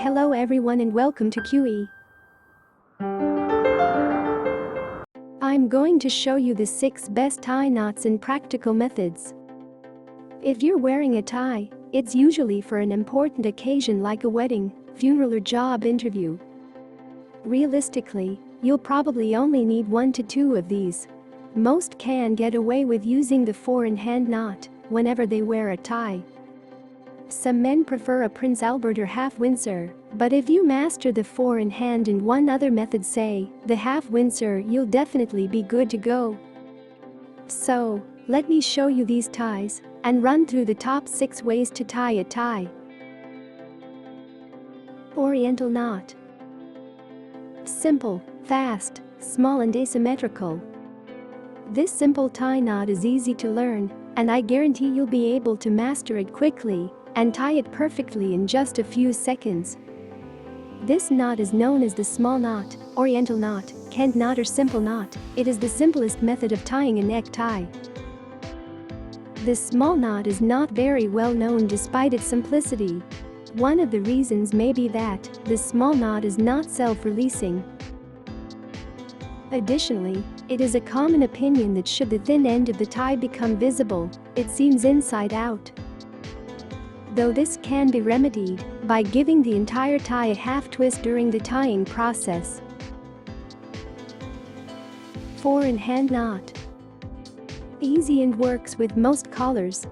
Hello everyone and welcome to QE. I'm going to show you the 6 best tie knots and practical methods. If you're wearing a tie, it's usually for an important occasion like a wedding, funeral or job interview. Realistically, you'll probably only need 1 to 2 of these. Most can get away with using the 4-in-hand knot whenever they wear a tie. Some men prefer a Prince Albert or half Windsor, but if you master the 4-in-hand and one other method, say, the half Windsor, you'll definitely be good to go. So, let me show you these ties and run through the top 6 ways to tie a tie. Oriental knot. Simple, fast, small and asymmetrical. This simple tie knot is easy to learn, and I guarantee you'll be able to master it quickly and tie it perfectly in just a few seconds. This knot is known as the small knot, oriental knot, Kent knot or simple knot. It is the simplest method of tying a necktie. The small knot is not very well known despite its simplicity. One of the reasons may be that the small knot is not self-releasing. Additionally, it is a common opinion that should the thin end of the tie become visible, it seems inside out. Though this can be remedied by giving the entire tie a half twist during the tying process. 4-in-hand knot. Easy and works with most collars.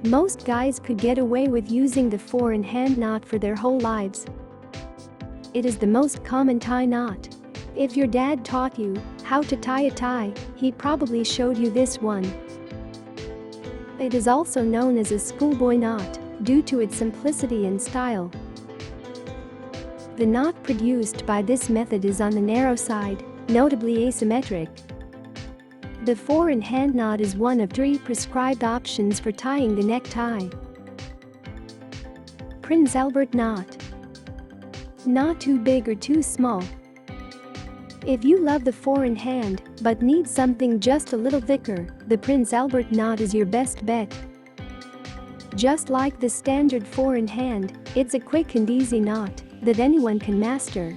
Most guys could get away with using the 4-in-hand knot for their whole lives. It is the most common tie knot. If your dad taught you how to tie a tie, he probably showed you this one. It is also known as a schoolboy knot due to its simplicity and style. The knot produced by this method is on the narrow side, notably asymmetric. The 4-in-hand knot is one of 3 prescribed options for tying the necktie. Prince Albert knot. Not too big or too small. If you love the 4-in-hand but need something just a little thicker, the Prince Albert knot is your best bet. Just like the standard 4-in-hand, it's a quick and easy knot that anyone can master.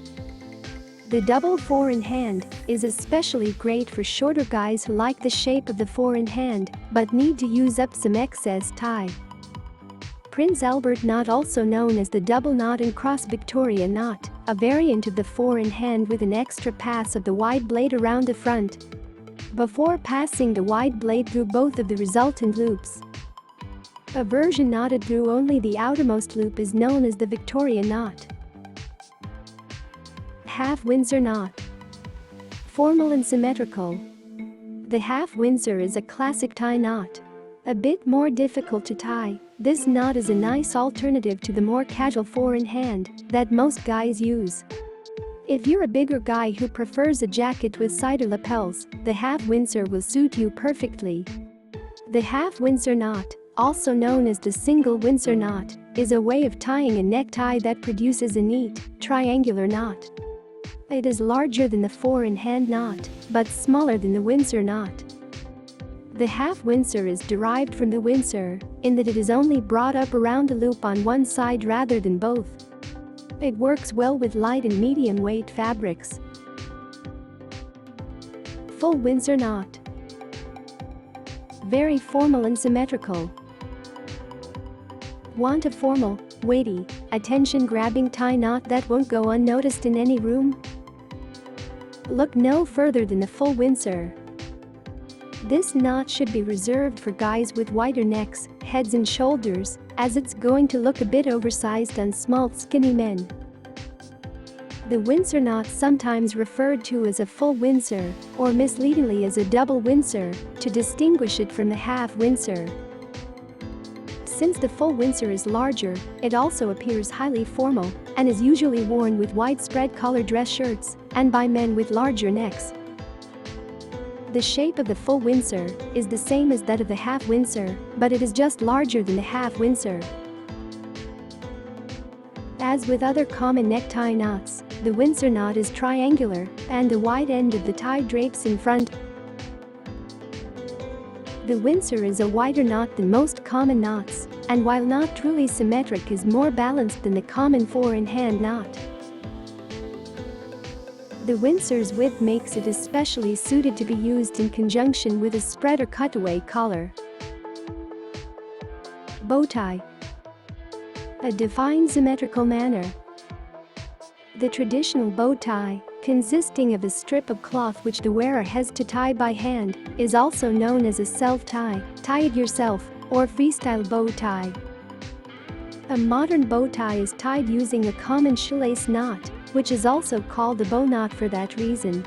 The double 4-in-hand is especially great for shorter guys who like the shape of the 4-in-hand but need to use up some excess tie. Prince Albert knot, also known as the double knot and cross Victoria knot, a variant of the 4-in-hand with an extra pass of the wide blade around the front before passing the wide blade through both of the resultant loops. A version knotted through only the outermost loop is known as the Victoria knot. Half Windsor knot. Formal and symmetrical. The half Windsor is a classic tie knot. A bit more difficult to tie, this knot is a nice alternative to the more casual 4-in-hand that most guys use. If you're a bigger guy who prefers a jacket with cider lapels, the half Windsor will suit you perfectly. The half Windsor knot, also known as the single Windsor knot, is a way of tying a necktie that produces a neat, triangular knot. It is larger than the 4-in-hand knot, but smaller than the Windsor knot. The half Windsor is derived from the Windsor, in that it is only brought up around the loop on one side rather than both. It works well with light and medium weight fabrics. Full Windsor knot. Very formal and symmetrical. Want a formal, weighty, attention-grabbing tie knot that won't go unnoticed in any room? Look no further than the full Windsor. This knot should be reserved for guys with wider necks, heads and shoulders, as it's going to look a bit oversized on small, skinny men. The Windsor knot, sometimes referred to as a full Windsor or misleadingly as a double Windsor, to distinguish it from the half Windsor. Since the full Windsor is larger, it also appears highly formal and is usually worn with widespread collar dress shirts and by men with larger necks. The shape of the full Windsor is the same as that of the half Windsor, but it is just larger than the half Windsor. As with other common necktie knots, the Windsor knot is triangular and the wide end of the tie drapes in front. The Windsor is a wider knot than most common knots, and while not truly symmetric is more balanced than the common 4-in-hand knot. The Windsor's width makes it especially suited to be used in conjunction with a spread or cutaway collar. Bow tie. A defined symmetrical manner. The traditional bow tie, consisting of a strip of cloth which the wearer has to tie by hand, is also known as a self-tie, tie it yourself, or freestyle bow tie. A modern bow tie is tied using a common shoelace knot, which is also called a bow knot for that reason.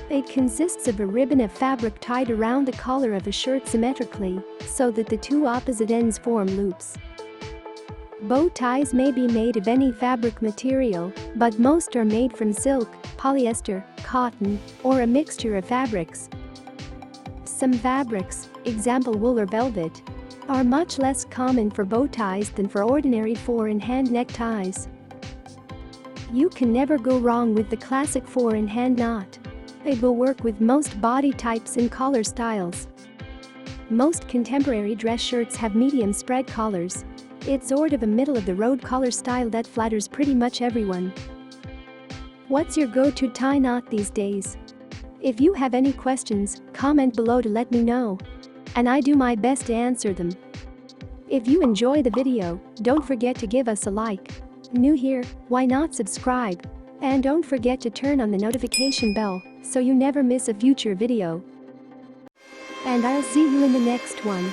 It consists of a ribbon of fabric tied around the collar of a shirt symmetrically, so that the two opposite ends form loops. Bow ties may be made of any fabric material, but most are made from silk, polyester, cotton, or a mixture of fabrics. Some fabrics, example wool or velvet, are much less common for bow ties than for ordinary 4-in-hand neckties. You can never go wrong with the classic 4-in-hand knot. It will work with most body types and collar styles. Most contemporary dress shirts have medium spread collars. It's sort of a middle-of-the-road collar style that flatters pretty much everyone. What's your go-to tie knot these days? If you have any questions, comment below to let me know, and I do my best to answer them. If you enjoy the video, don't forget to give us a like. New here, why not subscribe? And don't forget to turn on the notification bell so you never miss a future video. And I'll see you in the next one.